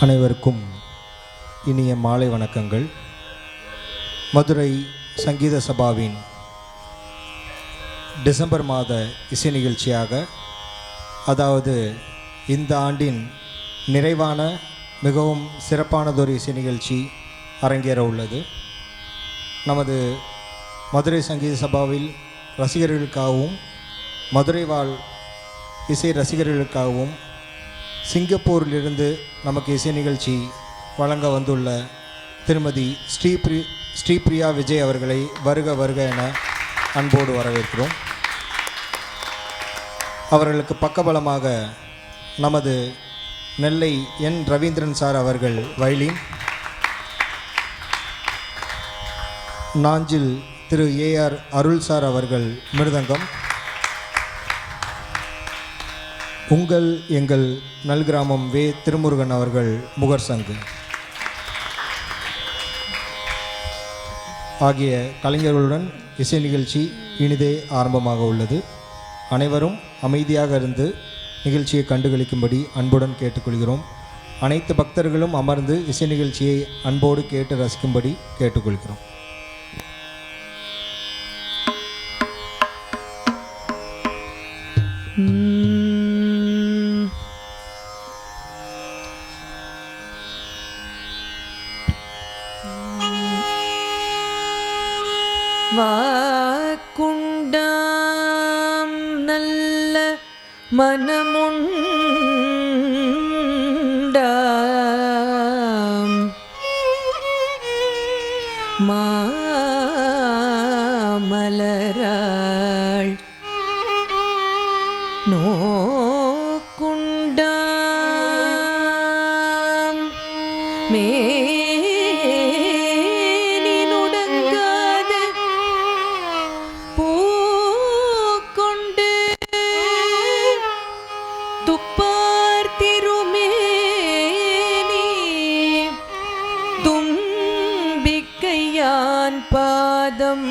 அனைவருக்கும் இனிய மாலை வணக்கங்கள். மதுரை சங்கீத சபாவின் டிசம்பர் மாத இசை நிகழ்ச்சியாக, அதாவது இந்த ஆண்டின் நிறைவான மிகவும் சிறப்பானதொரு இசை நிகழ்ச்சி அரங்கேற உள்ளது. நமது மதுரை சங்கீத சபாவில் ரசிகர்களுக்காகவும் மதுரை வாழ் இசை ரசிகர்களுக்காகவும் சிங்கப்பூரிலிருந்து நமக்கு இசை நிகழ்ச்சி வழங்க வந்துள்ள திருமதி ஸ்ரீபிரியா விஜய் அவர்களை வருக வருக என அன்போடு வரவேற்கிறோம். அவர்களுக்கு பக்கபலமாக நமது நெல்லை என் ரவீந்திரன் சார் அவர்கள் வயலின், நாஞ்சில் திரு ஏஆர் அருள் சார் அவர்கள் மிருதங்கம், உங்கள் எங்கள் நல்கிராமம் வே திருமுருகன் அவர்கள் முகர் சங்கு ஆகிய கலைஞர்களுடன் இசை நிகழ்ச்சி இனிதே ஆரம்பமாக உள்ளது. அனைவரும் அமைதியாக இருந்து நிகழ்ச்சியை கண்டுகளிக்கும்படி அன்புடன் கேட்டுக்கொள்கிறோம். அனைத்து பக்தர்களும் அமர்ந்து இசை நிகழ்ச்சியை அன்போடு கேட்டு ரசிக்கும்படி கேட்டுக்கொள்கிறோம். வாக்குண்டாம் நல்ல மனமுண்டாம் மாமலராள் நோக்குண்டாம் பாதம்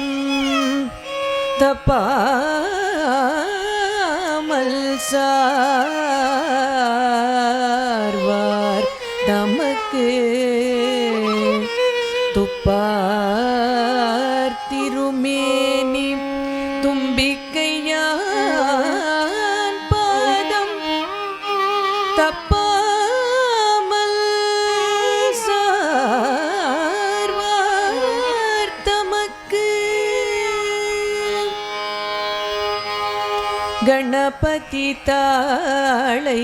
தப்பாமல் சார்வார் தமக்கு துப்பார் திருமேனி தும்பிக்கையான் பாதம் தப்பாமல் கணபதி தாளை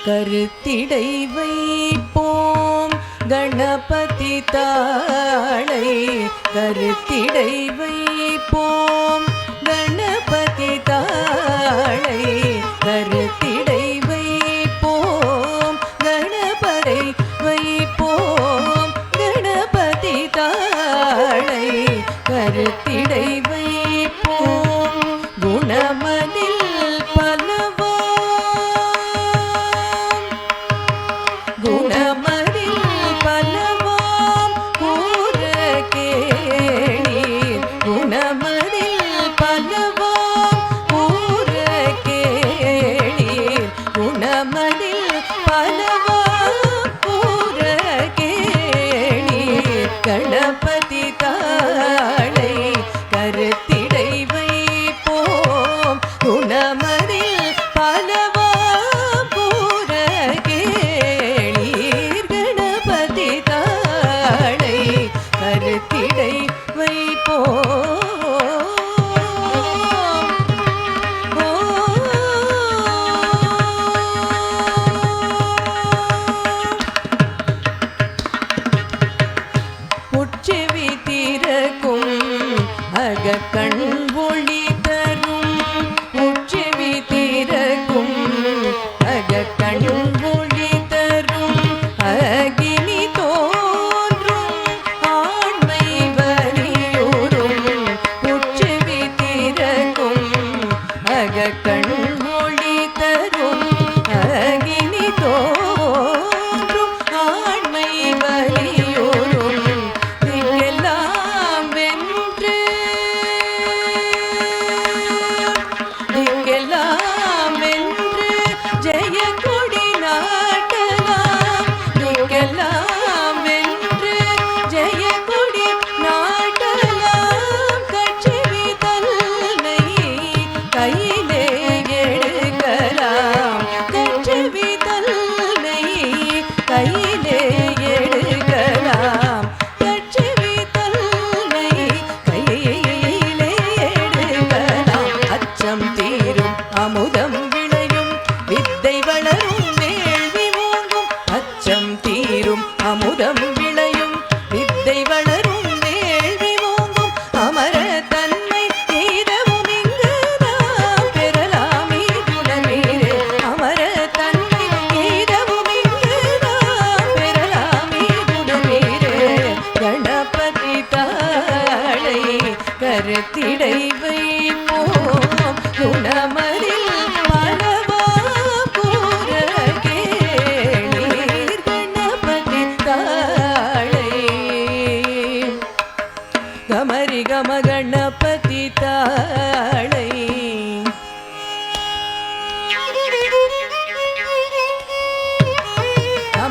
கருத்திடை வைப்போம், கணபதி தாளை கருத்திடை வைப்போம், கணபதி தாளை கருத்திடை வைப்போம், கணபதி வைப்போம், கணபதி தாளை கருத்திடை வைப்போம். குணமதில் பலவாம், குணமதில் பலவாம் கூற கேளீர், குணமதில் பலவாம் கூற கேளீர், குணமதில் பலவாம் கூற கேளீர். கணபதி தாளை கருத்திடை வைப்போம், குணமதில் பலவாம் கூற கேளீர். கணபதி தாளை கருத்திடை வைப்போம்.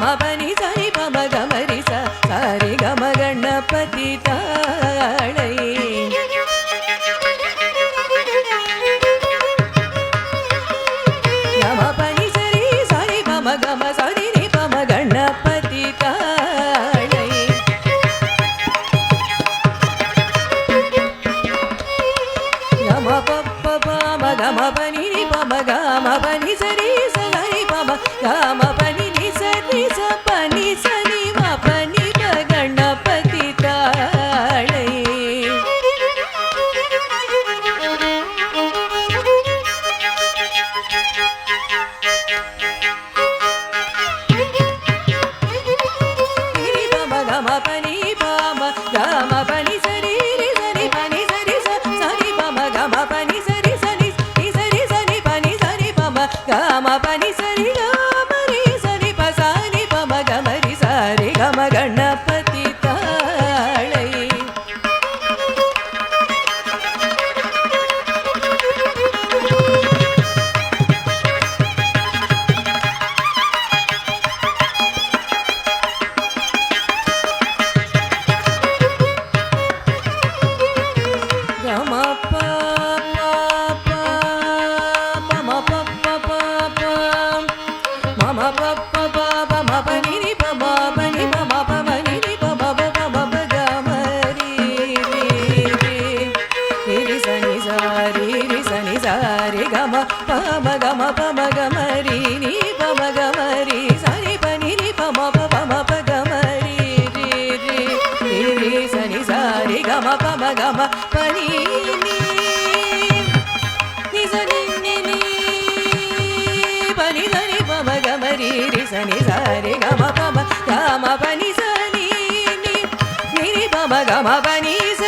గమ పని సరి పమ గమరి సరి గమ గణపతి తాళై గమ పని సరి సరి పమ గమ సరి ని పమ గణపతి తాళై గమ పప్ప పమ గమ పని ని పమ గమ పని సరి సరి పమ గమ పని ని సరి స పని సని మ పని మ గణపతి తాళై ని పమ గమ పని పమ గమ పని సరి రి సరి పని సరి స సరి పమ గమ పని సరి సని ని సరి సని పని సరి పమ గమ పని సరి గమ రి సని ప సని పమ గమ రి సరి గమ గణపతి తాళై గమ ప ప ప మ ప ప ప ప మమ ప ప ప ప మ ప ని ని ప మ ప ని ప మ ప మ ని ని ప మ ప ప మ ప గ మ రి రి రి రి స ని స రి రి స ని స రి గ మ ప మ గ మ ప మ గ మ రి ని ప మ గ మ రి స ని ప ని ని ప మ ప ప మ ప గ మ రి రి రి రి రి స ని స రి గ మ ప మ గ మ ప ని ని ని స ని ని ని ప ని స ని ప మ గ మ రి రి స ని స రి గ మ ప మ గ మ ప ని స ని ని ని ని ప మ గ మ ప ని స